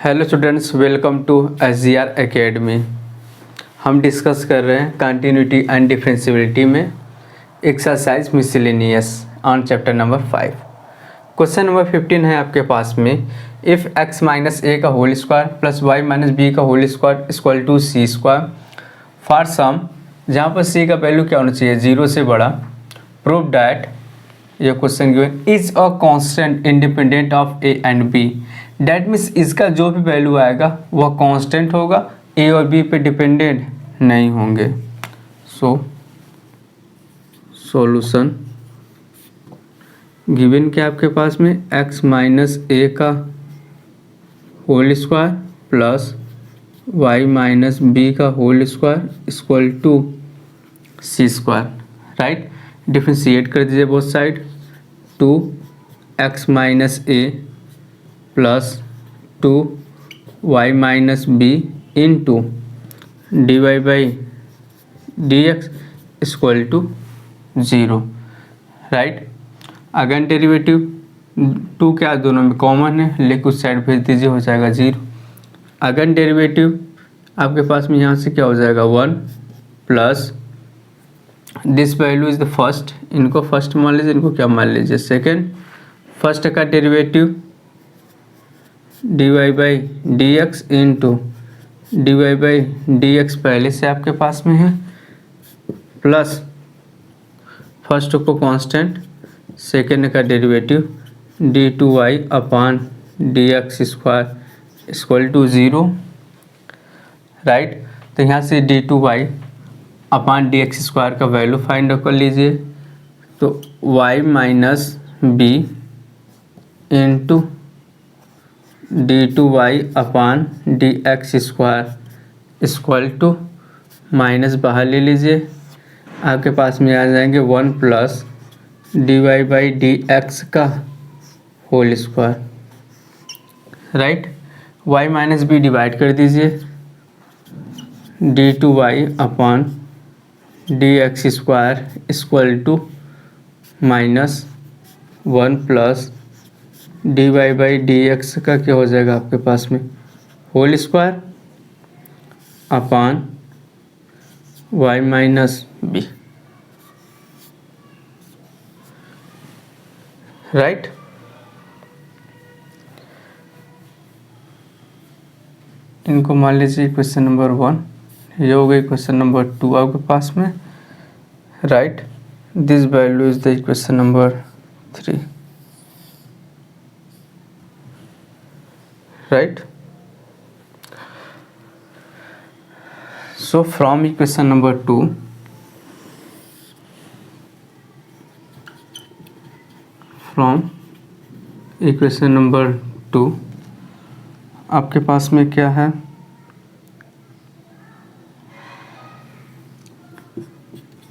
Hello students, welcome to SGR academy. हम discuss कर रहे हैं कंटिन्यूटी एंड डिफरेंशियबिलिटी में exercise miscellaneous on chapter number 5। Question number 15 है आपके पास में। इफ़ x माइनस ए का whole square plus Y minus B का whole square equal to c square for some, जहाँ पर c का वैल्यू क्या होना चाहिए, 0 से बड़ा, प्रूव डैट, ये question given, is a constant independent of a and b. That means इसका जो भी वैल्यू आएगा वह कांस्टेंट होगा, ए और बी पे डिपेंडेंट नहीं होंगे। सो सॉल्यूशन गिवन क्या आपके पास में, x माइनस ए का whole square plus y minus B का whole square equal to c square, right. Differentiate कर दीजिए both side, 2x minus A plus 2y minus B into D Y by D x equal to 0, right. Again derivative 2 क्या दोनों में common है, लेकिन उस side भेज दीजिए, हो जाएगा 0। अगेन डेरिवेटिव आपके पास में यहाँ से क्या हो जाएगा 1 plus this value is the first, इनको फर्स्ट मान लीजिए, इनको क्या मान लीजिए सेकेंड। फर्स्ट का derivative d Y by D x into D Y by D x पहले से आपके पास में है, प्लस फर्स्ट को कांस्टेंट, सेकेंड का derivative d two y upon D x square equal to 0, right. तो यहाँ से d two y upon D x square का वैल्यू फाइंड आउट कर लीजिए। तो y minus B into d two y upon D x square equal to, minus बाहर ले लीजिए, आपके पास में आ जाएंगे 1 plus D Y by D x का whole square, right. y minus b divide कर दीजिए, d two y upon D x square equal to minus 1 plus D Y by D x का क्या हो जाएगा आपके पास में whole square upon Y minus B, right. इनको मान लीजिए क्वेश्चन नंबर 1, ये हो गई क्वेश्चन नंबर 2 आपके पास में, right. This value is the question number 3, right. So from equation number 2, आपके पास में क्या है,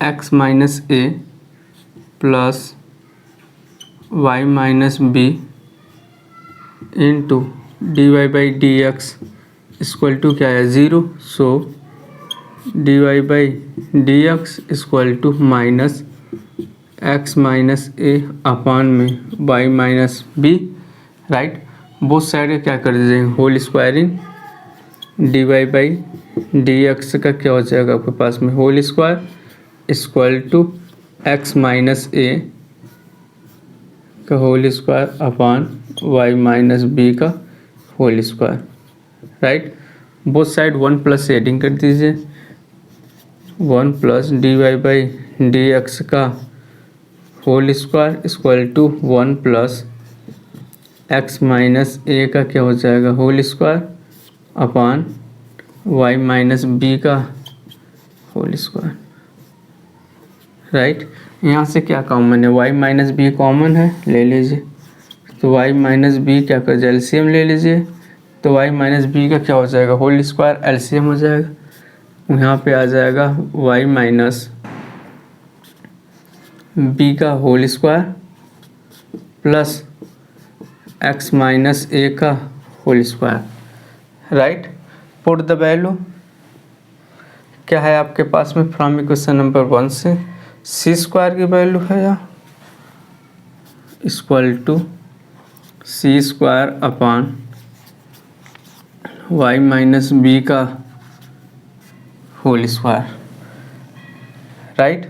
x minus A plus Y minus B into D Y by D x equal to क्या है 0। So D Y by D x equal to minus X minus A upon में Y minus B, right. Both side क्या कर दीजिए whole squaring, D Y by D x का क्या हो जाएगा आपके पास में whole square equal to X minus ए का whole square upon Y minus B का whole square, right. Both side 1 plus adding कर दीजिए, 1 plus D Y by D x का whole square equal to 1 plus X minus ए का क्या हो जाएगा whole square upon Y minus B का whole square, right. यहाँ से क्या कॉमन है, y माइनस बी कॉमन है, ले लीजिए। तो y माइनस बी क्या कर जाए, एलसीएम ले लीजिए। तो y माइनस बी का क्या हो जाएगा होल स्क्वायर, एलसीएम हो जाएगा। यहाँ पे आ जाएगा y माइनस बी का whole square plus x minus ए का whole square, right. Put the value क्या है आपके पास में फ्रॉम इक्वेशन नंबर 1 से, सी स्क्वायर की वैल्यू है या equal to c square upon Y minus B का होल स्क्वायर, राइट।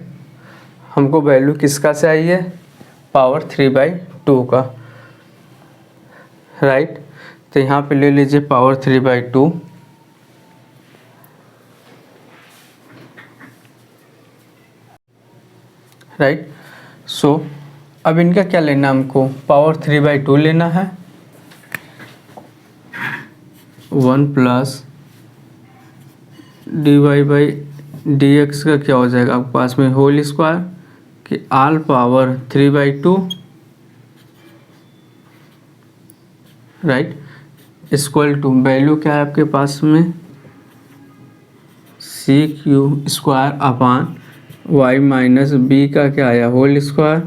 हमको वैल्यू किसका चाहिए, पावर 3/2 का, राइट। तो यहाँ पे ले लीजिए पावर 3/2, राइट। सो अब इनका क्या लेना, हमको पावर 3/2 लेना है। 1 प्लस dy/dx का क्या हो जाएगा आपके पास में, होल स्क्वायर कि all power 3/2, right, equal to value क्या है आपके पास में, c³ upon y minus B का क्या आया, होल स्क्वायर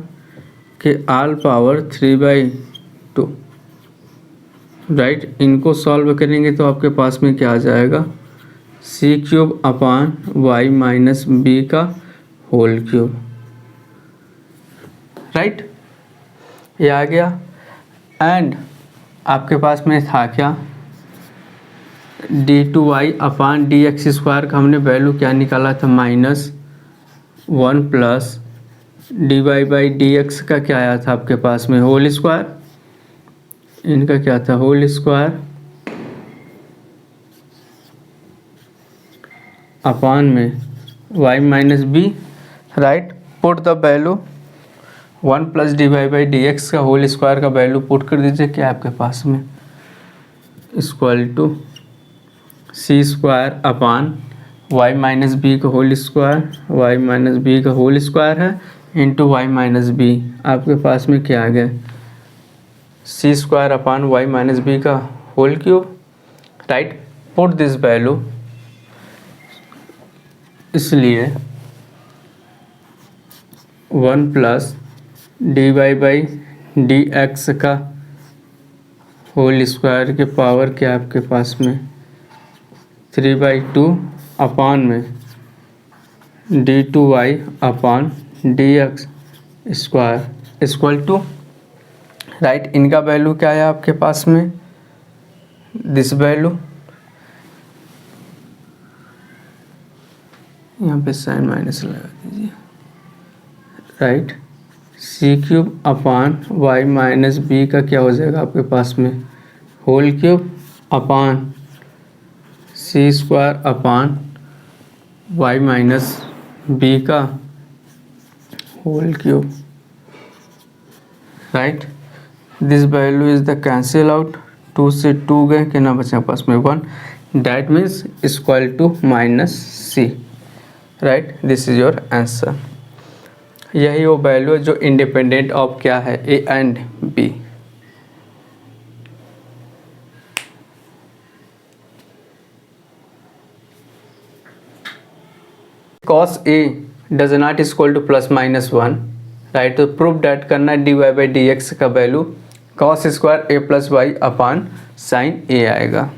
के आल पावर 3/2, राइट। इनको सॉल्व करेंगे तो आपके पास में क्या आ जाएगा, c³ upon y minus B का होल क्यूब, राइट, ये आ गया। एंड आपके पास में था क्या, d2y अपान dx² का हमने वैल्यू क्या निकाला था, -1 प्लस dy/dx का क्या आया था आपके पास में, होल स्क्वायर, इनका क्या था, होल स्क्वायर अपान में y minus B, right. Put the value 1 plus dy/dx का होल स्क्वायर का वैल्यू पुट कर दीजिए, क्या आपके पास में, equal to c² upon y minus B का whole square, y minus B का होल स्क्वायर है इंटू y माइनस बी, आपके पास में क्या आ गया, c² upon y minus B का whole cube, right. Put this value, इसलिए 1 प्लस dy/dx का होल स्क्वायर के पावर क्या आपके पास में 3/2 अपान में d2y अपान dx square equal to, right. इनका वैल्यू क्या है आपके पास में, दिस वैल्यू, यहाँ पे साइन माइनस लगा दीजिए, right. c³ upon y minus B का क्या हो जाएगा आपके पास में, whole cube upon c² upon y minus B का whole cube, right. This value is the cancel out, 2 से 2 गए, कितना बचा पास में 1, that means equal to -c, right. This is your answer. यही वो वैल्यू है जो इंडिपेंडेंट ऑफ क्या है, a and b. cos a does not equal to +-1, right. तो प्रूव डैट करना है dy/dx का value cos² a + y upon sine a आएगा,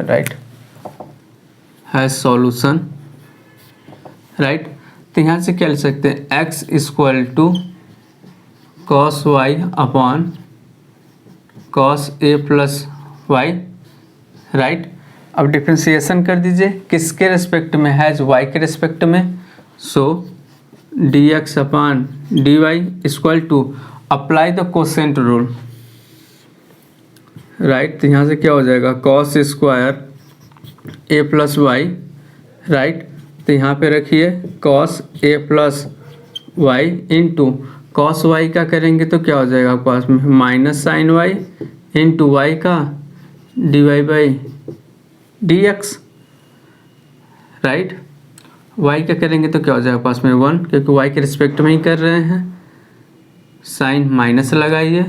राइट, है सॉल्यूशन, राइट। तो यहाँ से क्या लिख सकते हैं, x = cos y upon cos a + y, right. अब डिफ्रेंसिएशन कर दीजिए, किसके रिस्पेक्ट में है, y के रिस्पेक्ट में, so dx upon dy equal to apply the quotient rule, right. तो यहाँ से क्या हो जाएगा, cos² a + y, राइट। तो यहाँ पे रखिए cos a + y into cos y का करेंगे तो क्या हो जाएगा आपके पास में, minus sine y into y का dy/dx, राइट। y का करेंगे तो क्या हो जाएगा पास में 1, क्योंकि y के रिस्पेक्ट में ही कर रहे हैं, साइन माइनस लगाइए,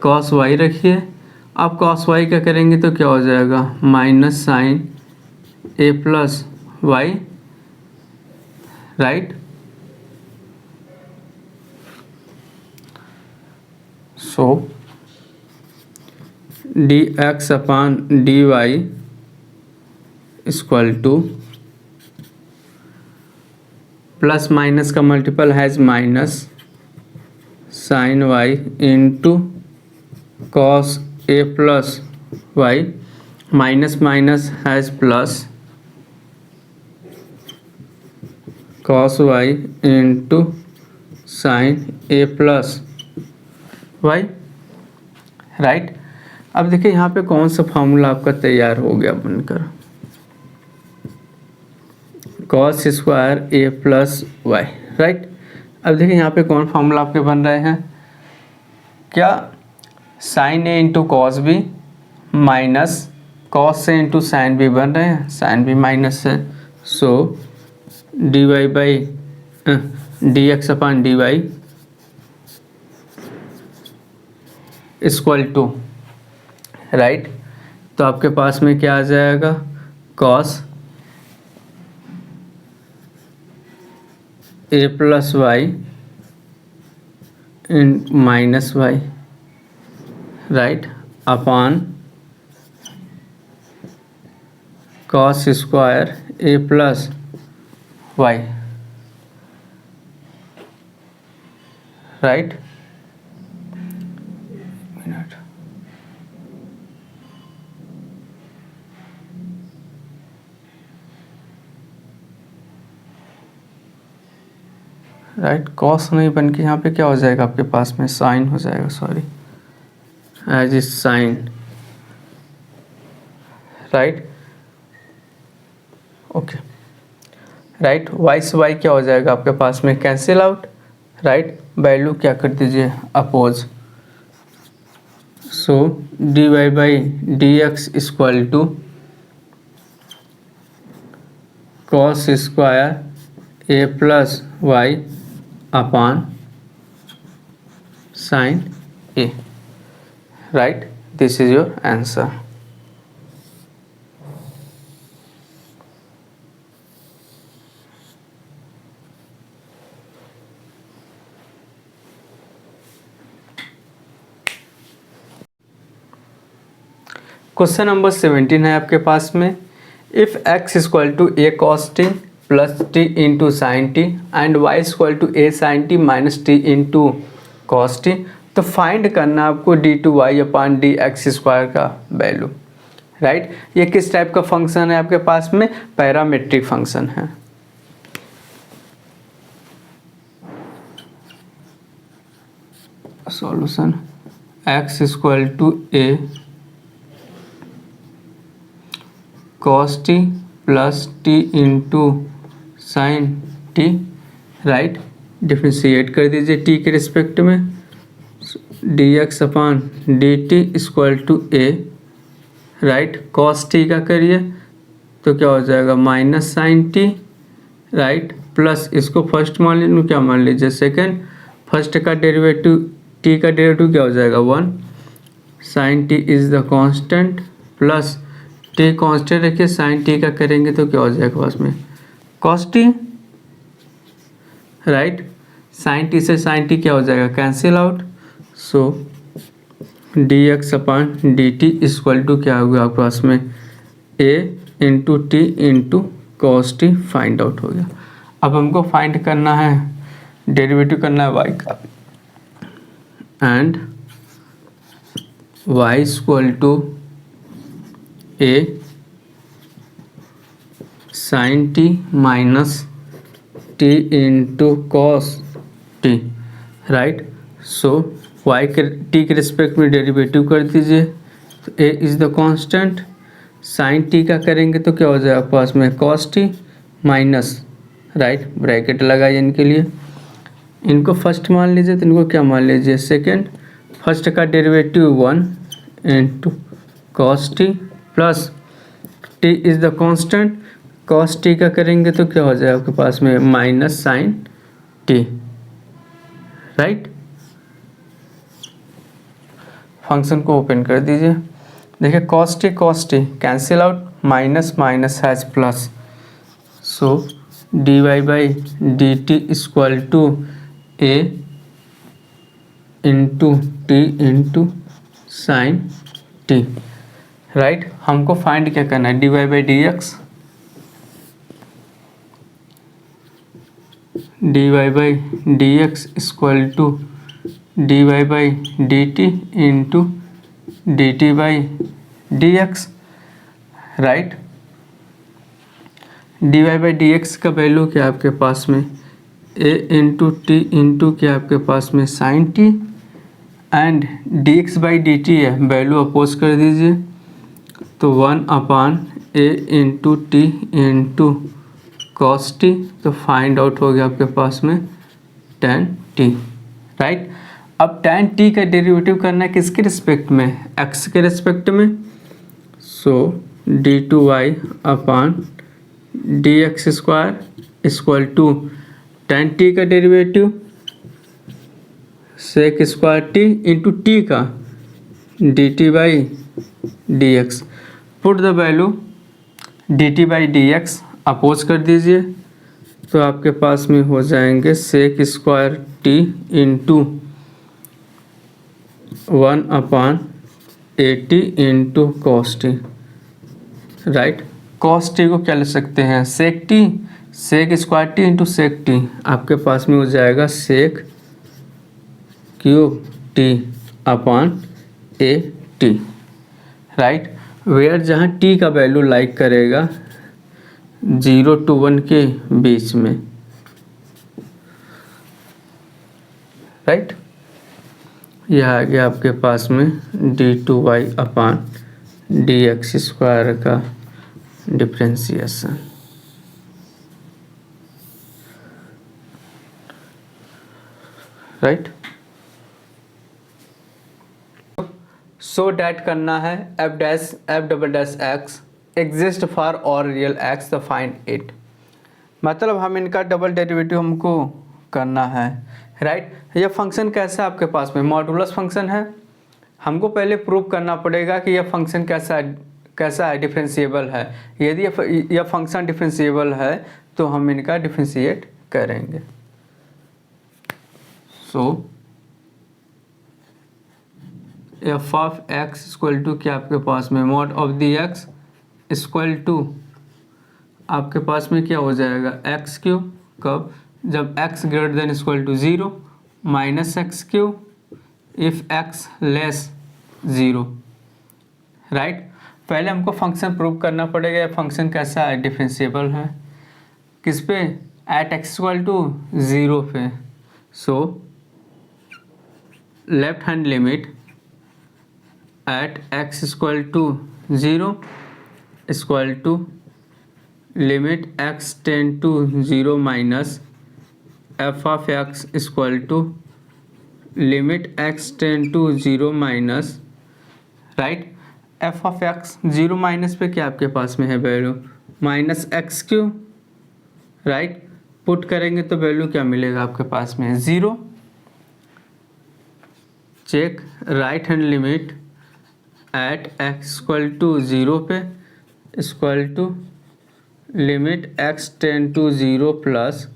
cos y रखिए। अब cos y का करेंगे तो क्या हो जाएगा, minus sine a + y, right. So dx upon dy equal to, plus minus का multiple has minus sine y into cos A plus Y minus minus has plus cos Y into sine A plus Y, right. अब देखिए यहाँ पे कौन सा formula आपका तैयार हो गया बनकर, कॉस स्क्वायर ए प्लस वाई, राइट। अब देखिए यहाँ पे कौन फॉर्मूला आपके बन रहे हैं, क्या sine A into cos B minus cos से इंटू साइन बी बन रहे हैं, साइन बी माइनस है, so D Y by D x upon D Y equal to, right. तो आपके पास में क्या आ जाएगा, cos A plus Y in minus Y, right, upon cos square A plus Y, right. Right, cos नहीं बन के यहाँ पे क्या हो जाएगा आपके पास में, साइन हो जाएगा, sorry, as is sine, right, okay, right. Y से वाई क्या हो जाएगा आपके पास में, कैंसिल आउट, राइट, वैल्यू क्या कर दीजिए, अपोज, so D Y by D x equal to cos square A plus y upon sine a, right, this is your answer. Question number 17 है आपके पास में, if x equal to a cos t plus t into sine t and y equal to a sine t minus t into cos t, तो find करना आपको d two y upon D x square का value, right. ये किस type का function है आपके पास में, पैरामेट्रिक फंक्शन है। Solution x equal to a cos t plus t into sine t, right, differentiate कर दीजिए टी के रिस्पेक्ट में, d x upon D T equal to a, right, cos t का करिए तो क्या हो जाएगा, minus sine t, right, plus इसको फर्स्ट मान लीजिए, क्या मान लीजिए सेकेंड, फर्स्ट का डेरिवेटिव टी का डेरिवेटिव क्या हो जाएगा 1, sine T is the constant plus T constant रखिए, साइन टी का करेंगे तो क्या हो जाएगा पास में, cos T, right, sine T से साइन टी क्या हो जाएगा, cancel out, so D x upon D T equal to क्या होगा आपके पास में, A into T into cos T find out हो गया। अब हमको फाइंड करना है, डेरिवेटिव करना है वाई का, and y equal to a sine t minus t into cos T, right, so y के टी के रिस्पेक्ट में डेरिवेटिव कर दीजिए, तो a is the constant, sine T का करेंगे तो क्या हो जाएगा पास में, cos t minus, right, bracket लगाइए इनके लिए, इनको फर्स्ट मान लीजिए तो इनको क्या मान लीजिए सेकेंड, फर्स्ट का derivative 1 into cos t plus t is the constant, cos t का करेंगे तो क्या हो जाएगा आपके पास में, minus sine t, right. Function को ओपन कर दीजिए, देखिए cos t cancel out, minus minus has plus, so D Y by d T equal to a into T into sine t, right. हमको फाइंड क्या करना है, d Y by D x, d Y by D x equal to d Y by d t into dt by D x, right. D Y by D x का value क्या है आपके पास में, ए इंटू टी इंटू क्या आपके पास में sine t, and d x by d t है, वैल्यू अपोज कर दीजिए, तो 1/a into T into cos t, तो फाइंड आउट हो गया आपके पास में tan t, राइट। अब tan t का डेरिवेटिव करना है किसके रिस्पेक्ट में, x के रिस्पेक्ट में, so d2y upon D x square equal to tan t का derivative sec square T into t का d T by D X, put the value D T by D X oppose कर दीजिए, तो आपके पास में हो जाएंगे sec square T into 1/80 into cos T, right. Cos T को क्या ले सकते हैं, sec T, sec square T into sec T, आपके पास में हो जाएगा sec cube T upon A T, right. Where जहाँ टी का वैल्यू लाइक करेगा 0 to 1 के बीच में, राइट। यह आ गया आपके पास में d2y upon D x square का डिफ्रेंसिएशन, राइट। सो डैट करना है F double dash X exist for all real X, the find it, मतलब हम इनका डबल डेरिवेटिव हमको करना है, राइट। यह फंक्शन कैसा है आपके पास में, मॉडुलस फंक्शन है, हमको पहले प्रूव करना पड़ेगा कि यह फंक्शन कैसा है, डिफरेंशिएबल है। यदि यह फंक्शन डिफरेंशिएबल है तो हम इनका डिफरेंशिएट करेंगे। So F of x equal to क्या आपके पास में mod of the X equal to आपके पास में क्या हो जाएगा एक्स क्यूब, कब, जब x greater than equal to 0 minus x cube if x less 0, right. पहले हमको फंक्शन प्रूव करना पड़ेगा ये फंक्शन कैसा है, डिफरेंशिएबल है, किस पे, एट x इक्वल टू 0 पे। So left hand limit at x equal to 0 equal to limit x tend to 0 minus f of x equal to limit x tend to 0 minus, right. F of x 0 minus पे क्या आपके पास में है value minus x cube, right. Put करेंगे तो value क्या मिलेगा आपके पास में 0। Check right hand limit at x equal to 0 पे equal to limit x tend to 0 plus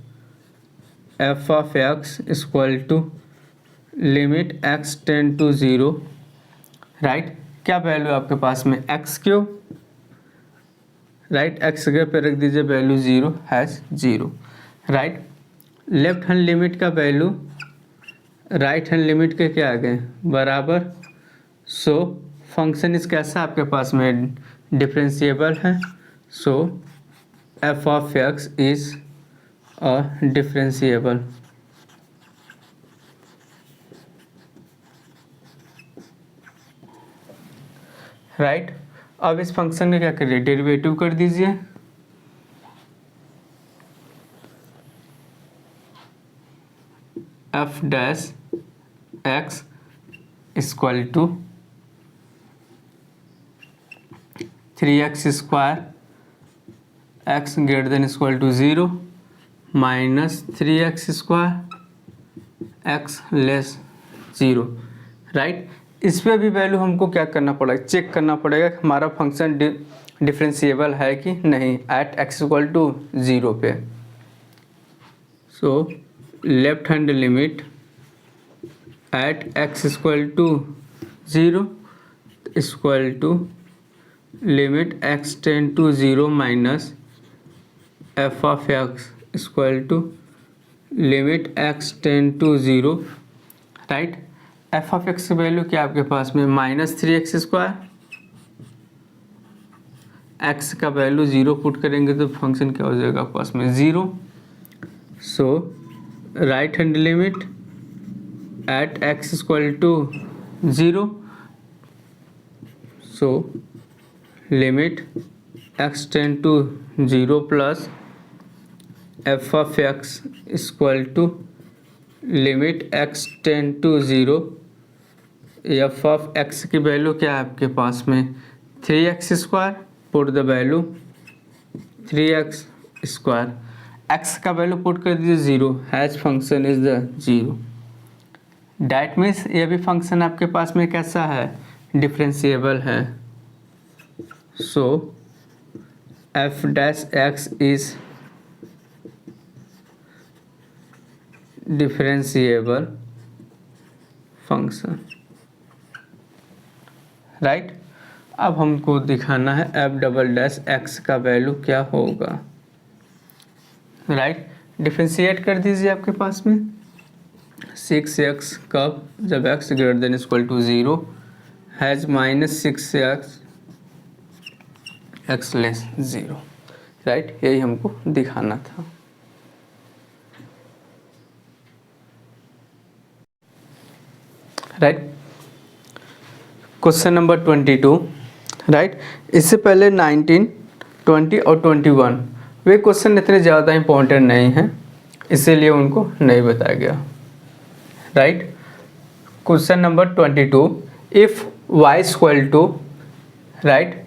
F of x equal to limit x tend to 0, right. क्या value आपके पास में x क्यूब, राइट, x के पे रख दीजिए value 0 has 0, right. Left hand limit का वैल्यू राइट हैंड लिमिट के क्या आ गए बराबर। सो फंक्शन इस कैसा आपके पास में डिफरेंशिएबल है, so F of X is a differentiable, right. अब इस फंक्शन में क्या करिए डेरिवेटिव कर दीजिए, F dash X equal to 3x square X greater than equal to 0 minus 3x square X less 0, right. इस पर भी वैल्यू हमको क्या करना पड़ेगा, चेक करना पड़ेगा कि हमारा फंक्शन डिफरेंशिएबल है कि नहीं एट x इक्वल टू 0 पे। So left hand limit at x equal to 0 equal to limit x tend to 0 minus f of x equal to limit x tend to 0, right. F of x की value क्या आपके पास में -3x², x का value 0 put करेंगे तो function क्या हो जाएगा आपके पास में 0। So right hand limit at x equal to 0, so limit x tend to 0 plus F of x equal to limit x tend to 0, F of x की वैल्यू क्या है आपके पास में 3x², put the value 3x², x का value put कर दीजिए 0, has function is the 0। That means ये भी फंक्शन आपके पास में कैसा है, डिफरेंशिएबल है। So F dash X is differentiable function, right. अब हमको दिखाना है एफ डबल डैश एक्स का वैल्यू क्या होगा, राइट। डिफरेंशिएट कर दीजिए आपके पास में 6x कब, जब x greater than equal to 0, has -6x x less 0, right. यही हमको दिखाना था। Right, question number 22, right. इससे पहले 19, 20 और 21 वे क्वेश्चन इतने ज़्यादा इंपॉर्टेंट नहीं हैं, इसीलिए उनको नहीं बताया गया, right. Question number 22, if y equal to, right,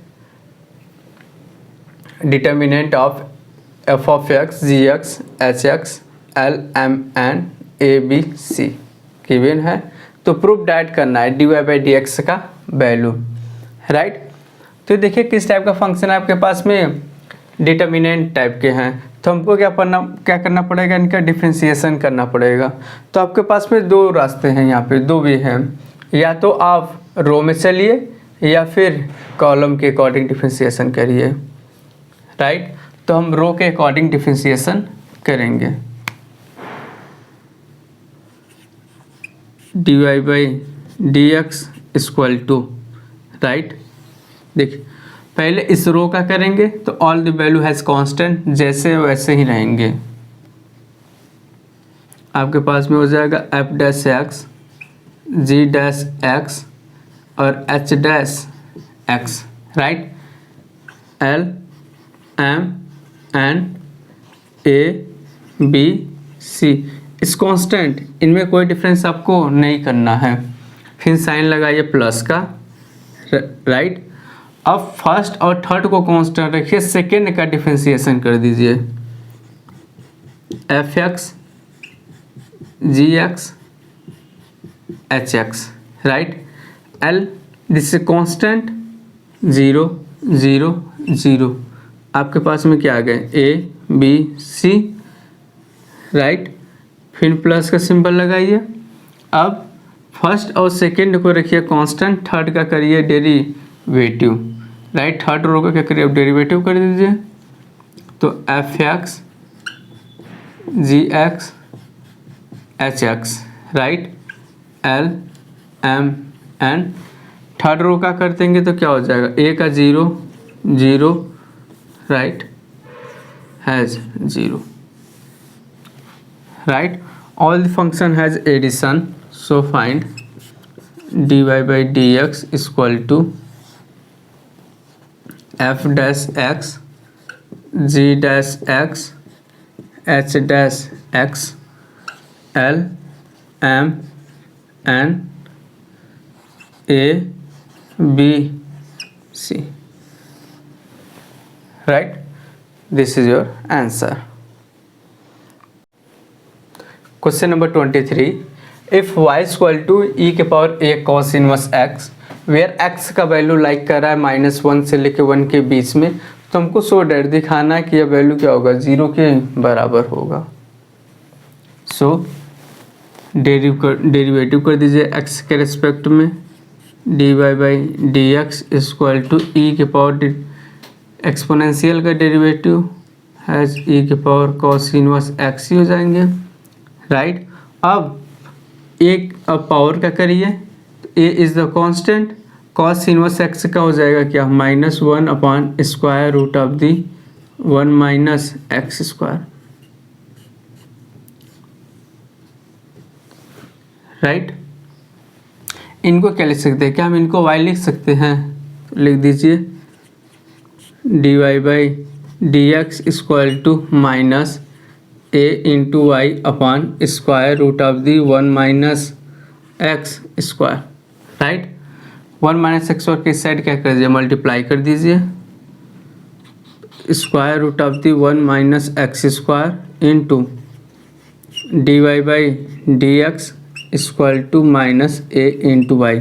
determinant of f of x ji x H x L M N A B c given है, तो प्रूफ डैट करना है d Y by D x का value, right. तो देखिए किस type का function है आपके पास में, डिटर्मिनेंट टाइप के हैं, तो हमको क्या करना पड़ेगा, इनका डिफ्रेंसिएशन करना पड़ेगा। तो आपके पास में दो रास्ते हैं, यहाँ पे दो वे हैं, या तो आप रो में चलिए या फिर कॉलम के अकॉर्डिंग डिफ्रेंसिएशन करिए, राइट। तो हम रो के अकॉर्डिंग डिफ्रेंसिएशन करेंगे। D Y by D x equal to, right. देखिए पहले इस रो का करेंगे तो all the value has constant, जैसे वैसे ही रहेंगे। आपके पास में हो जाएगा एफ डैश एक्स, जी डैश एक्स और h dash x, right. L M N A B c इस कांस्टेंट, इनमें कोई डिफरेंस आपको नहीं करना है। फिर साइन लगाइए प्लस का, राइट। अब फर्स्ट और थर्ड को कांस्टेंट रखिए, सेकेंड का डिफरेंशिएशन कर दीजिए, f x ji x H x, right. L this constant 0 0 0, आपके पास में क्या आ गए ए बी सी, राइट। फिर प्लस का सिंबल लगाइए। अब फर्स्ट और सेकेंड को रखिए कांस्टेंट, थर्ड का करिए डेरिवेटिव, राइट। थर्ड रो का क्या करिए, अब डेरिवेटिव कर दीजिए, तो एफ एक्स जी x H x, right. L M N, third row का कर देंगे तो क्या हो जाएगा, ए का 0 0, right, has 0, right. All the function has addition, so find D Y by D x equal to F dash x ji dash X H dash X L M N A B C, right. This is your answer. Question number 23, if y equal to E के power A cos inverse X, where x का value like कर रहा है -1 से लेके 1 के बीच में, तो हमको सो डैट दिखाना है कि यह वैल्यू क्या होगा, 0 के बराबर होगा। सो डेरिवेटिव कर दीजिए x के रेस्पेक्ट में, D Y by D x equal to E के पावर एक्सपोनेंशियल का डेरिवेटिव हैज ई के पावर कॉस इनवर्स एक्स ही हो जाएंगे, राइट। अब एक अब पावर का करिए, A is the constant, cos inverse X का हो जाएगा क्या, -1/√1 माइनस एक्स स्क्वायर, राइट। इनको क्या लिख सकते हैं, क्या हम इनको y लिख सकते हैं, तो लिख दीजिए dy/dx equal to minus a into y upon √1 minus x square, right. 1 minus x square की साइड क्या कर दीजिए, मल्टीप्लाई कर दीजिए, √1 minus x square into dy/dx equal to minus a into y,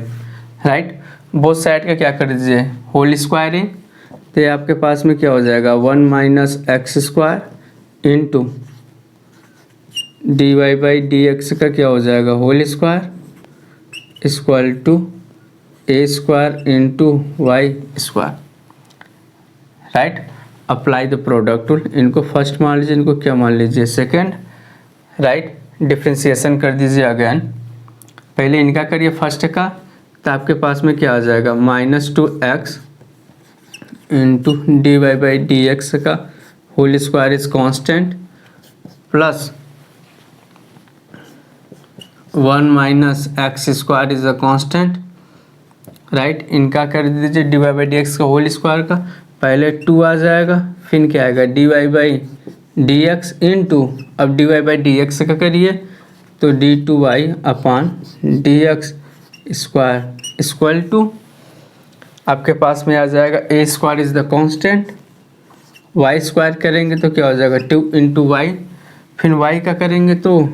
right. Both side का क्या कर दीजिए, होल स्क्वायरिंग, तो ये आपके पास में क्या हो जाएगा, 1 minus x square into dy/dx का क्या हो जाएगा, whole square equal to a square into y square, right. Apply the product rule, इनको फर्स्ट मान लीजिए, इनको क्या मान लीजिए, सेकेंड, राइट। डिफ्रेंसिएशन कर दीजिए अगेन, पहले इनका करिए फर्स्ट का, तो आपके पास में क्या आ जाएगा, -2x इंटू dy/dx का whole square is constant plus 1 minus x square is a constant, right. इनका कर दीजिए dy/dx का होल स्क्वायर का, पहले 2 आ जाएगा, फिर क्या आएगा dy/dx इंटू, अब dy/dx का करिए तो d2y upon dx square equal to, आपके पास में आ जाएगा a square is the constant, y square करेंगे तो क्या हो जाएगा 2 इंटू वाई, फिर y का करेंगे तो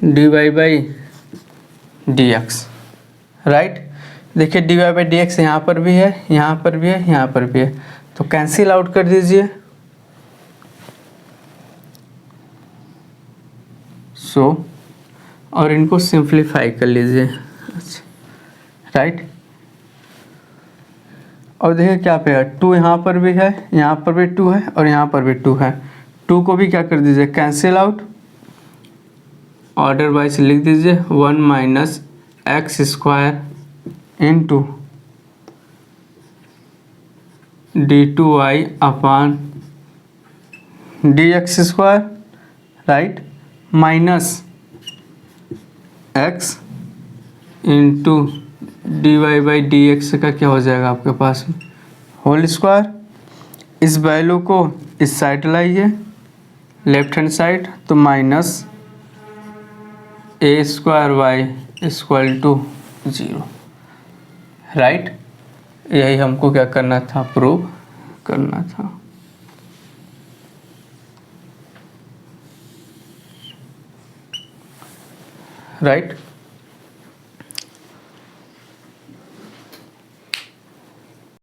dy/dx, राइट। देखिए dy/dx यहाँ पर भी है, यहाँ पर भी है, यहाँ पर भी है, तो कैंसिल आउट कर दीजिए, सो और इनको सिंप्लीफाई कर लीजिए, अच्छा, राइट। और देखिए क्या पे है, 2 यहाँ पर भी है, यहाँ पर भी 2 है और यहाँ पर भी 2 है, 2 को भी क्या कर दीजिए, कैंसिल आउट, ऑर्डर वाइज लिख दीजिए 1 minus x square into d2y upon dx square, right, minus x into dy/dx का क्या हो जाएगा आपके पास होल स्क्वायर, इस वैल्यू को इस साइड लाइए लेफ्ट हैंड साइड, तो minus a square y equal to 0, right. यही हमको क्या करना था, प्रूव करना था, राइट।